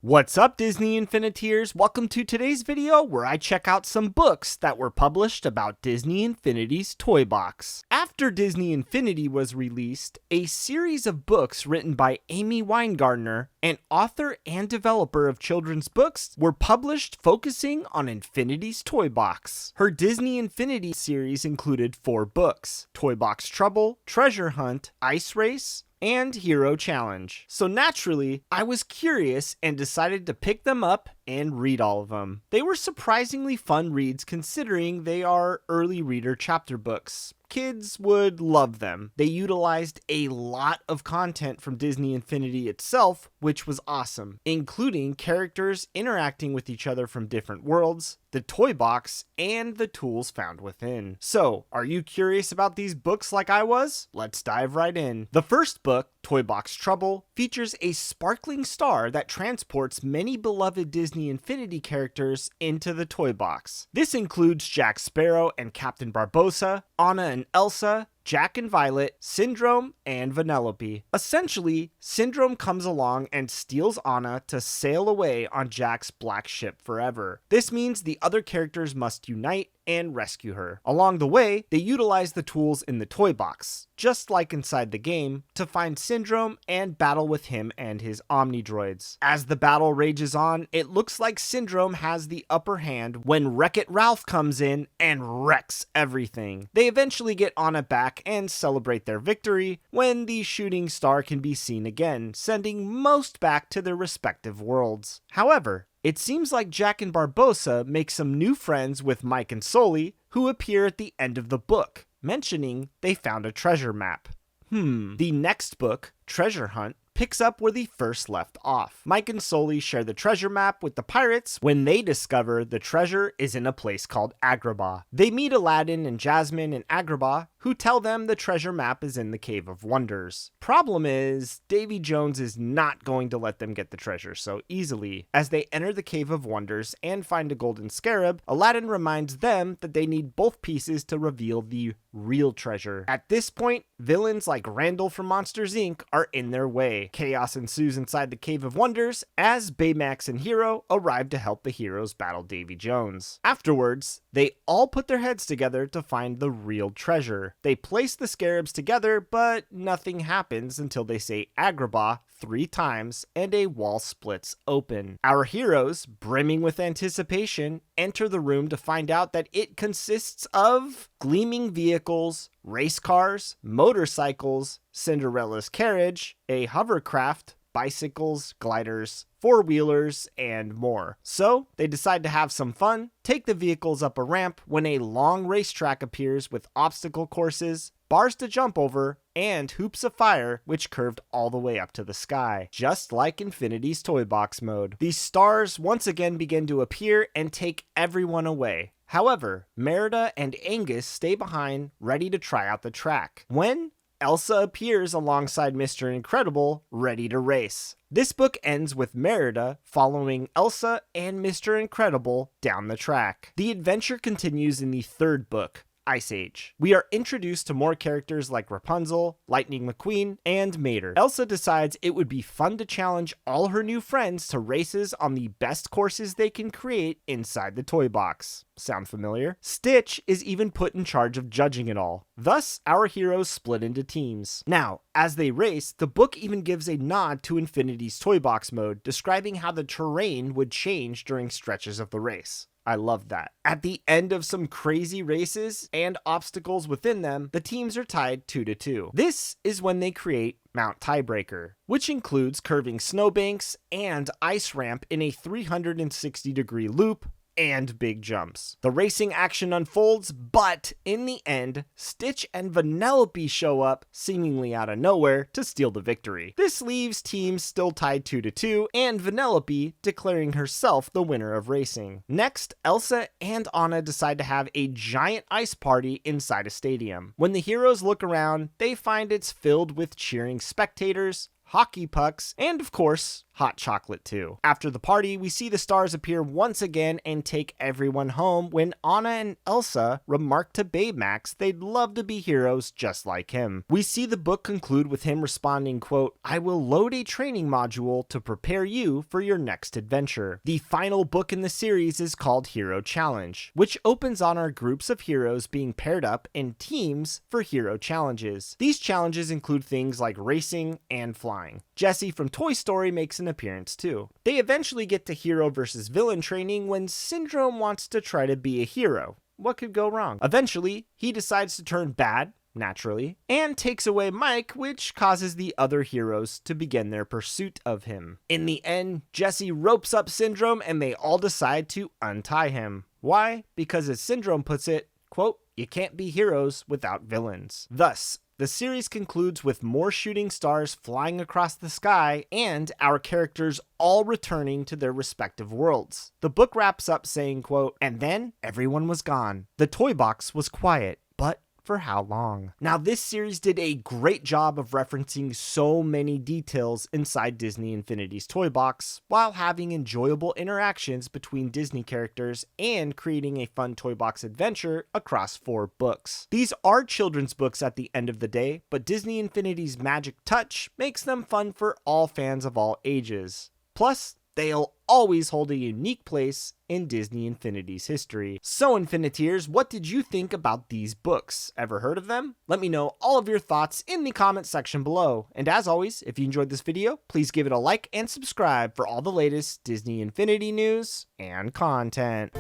What's up, Disney Infiniteers? Welcome to today's video where I check out some books that were published about Disney Infinity's Toybox. After Disney Infinity was released, a series of books written by Amy Weingartner, an author and developer of children's books, were published focusing on Infinity's Toybox. Her Disney Infinity series included 4 books: Toybox Trouble, Treasure Hunt, Ice Race, and Hero Challenge. So naturally, I was curious and decided to pick them up and read all of them. They were surprisingly fun reads considering they are early reader chapter books. Kids would love them. They utilized a lot of content from Disney Infinity itself, which was awesome, including characters interacting with each other from different worlds, the toy box, and the tools found within. So, are you curious about these books like I was? Let's dive right in. The first book, Toybox Trouble, features a sparkling star that transports many beloved Disney Infinity characters into the toy box. This includes Jack Sparrow and Captain Barbossa, Anna and Elsa, Jack and Violet, Syndrome, and Vanellope. Essentially, Syndrome comes along and steals Anna to sail away on Jack's black ship forever. This means the other characters must unite and rescue her. Along the way, they utilize the tools in the toy box, just like inside the game, to find Syndrome and battle with him and his Omnidroids. As the battle rages on, it looks like Syndrome has the upper hand when Wreck-It Ralph comes in and wrecks everything. They eventually get Anna back and celebrate their victory when the shooting star can be seen again, sending most back to their respective worlds. However, it seems like Jack and Barbossa make some new friends with Mike and Sully, who appear at the end of the book, mentioning they found a treasure map. The next book, Treasure Hunt, picks up where the first left off. Mike and Sully share the treasure map with the pirates when they discover the treasure is in a place called Agrabah. They meet Aladdin and Jasmine in Agrabah, who tell them the treasure map is in the Cave of Wonders. Problem is, Davy Jones is not going to let them get the treasure so easily. As they enter the Cave of Wonders and find a golden scarab, Aladdin reminds them that they need both pieces to reveal the real treasure. At this point, villains like Randall from Monsters Inc. are in their way. Chaos ensues inside the Cave of Wonders as Baymax and Hero arrive to help the heroes battle Davy Jones. Afterwards, they all put their heads together to find the real treasure. They place the scarabs together, but nothing happens until they say Agrabah 3 times and a wall splits open. Our heroes, brimming with anticipation, enter the room to find out that it consists of gleaming vehicles, race cars, motorcycles, Cinderella's carriage, a hovercraft, bicycles, gliders, 4-wheelers, and more. So, they decide to have some fun, take the vehicles up a ramp when a long racetrack appears with obstacle courses, bars to jump over, and hoops of fire which curved all the way up to the sky, just like Infinity's Toy Box mode. These stars once again begin to appear and take everyone away. However, Merida and Angus stay behind, ready to try out the track, when Elsa appears alongside Mr. Incredible, ready to race. This book ends with Merida following Elsa and Mr. Incredible down the track. The adventure continues in the 3rd book, Ice Age. We are introduced to more characters like Rapunzel, Lightning McQueen, and Mater. Elsa decides it would be fun to challenge all her new friends to races on the best courses they can create inside the toy box. Sound familiar? Stitch is even put in charge of judging it all. Thus, our heroes split into teams. Now, as they race, the book even gives a nod to Infinity's Toy Box mode, describing how the terrain would change during stretches of the race. I love that. At the end of some crazy races and obstacles within them, the teams are tied 2-2. This is when they create Mount Tiebreaker, which includes curving snowbanks and ice ramp in a 360-degree loop, and big jumps. The racing action unfolds, but in the end, Stitch and Vanellope show up, seemingly out of nowhere, to steal the victory. This leaves teams still tied 2-2, and Vanellope declaring herself the winner of racing. Next, Elsa and Anna decide to have a giant ice party inside a stadium. When the heroes look around, they find it's filled with cheering spectators, hockey pucks, and of course, hot chocolate too. After the party, we see the stars appear once again and take everyone home when Anna and Elsa remark to Baymax they'd love to be heroes just like him. We see the book conclude with him responding, quote, "I will load a training module to prepare you for your next adventure." The final book in the series is called Hero Challenge, which opens on our groups of heroes being paired up in teams for hero challenges. These challenges include things like racing and flying. Jessie from Toy Story makes an appearance too. They eventually get to hero versus villain training when Syndrome wants to try to be a hero. What could go wrong? Eventually, he decides to turn bad, naturally, and takes away Mike, which causes the other heroes to begin their pursuit of him. In the end, Jessie ropes up Syndrome and they all decide to untie him. Why? Because as Syndrome puts it, quote, "You can't be heroes without villains." Thus, the series concludes with more shooting stars flying across the sky and our characters all returning to their respective worlds. The book wraps up saying, quote, "And then everyone was gone. The toy box was quiet, but for how long?" Now, this series did a great job of referencing so many details inside Disney Infinity's toy box, while having enjoyable interactions between Disney characters and creating a fun toy box adventure across 4 books. These are children's books at the end of the day, but Disney Infinity's magic touch makes them fun for all fans of all ages. Plus, they'll always hold a unique place in Disney Infinity's history. So Infiniteers, what did you think about these books? Ever heard of them? Let me know all of your thoughts in the comment section below. And as always, if you enjoyed this video, please give it a like and subscribe for all the latest Disney Infinity news and content.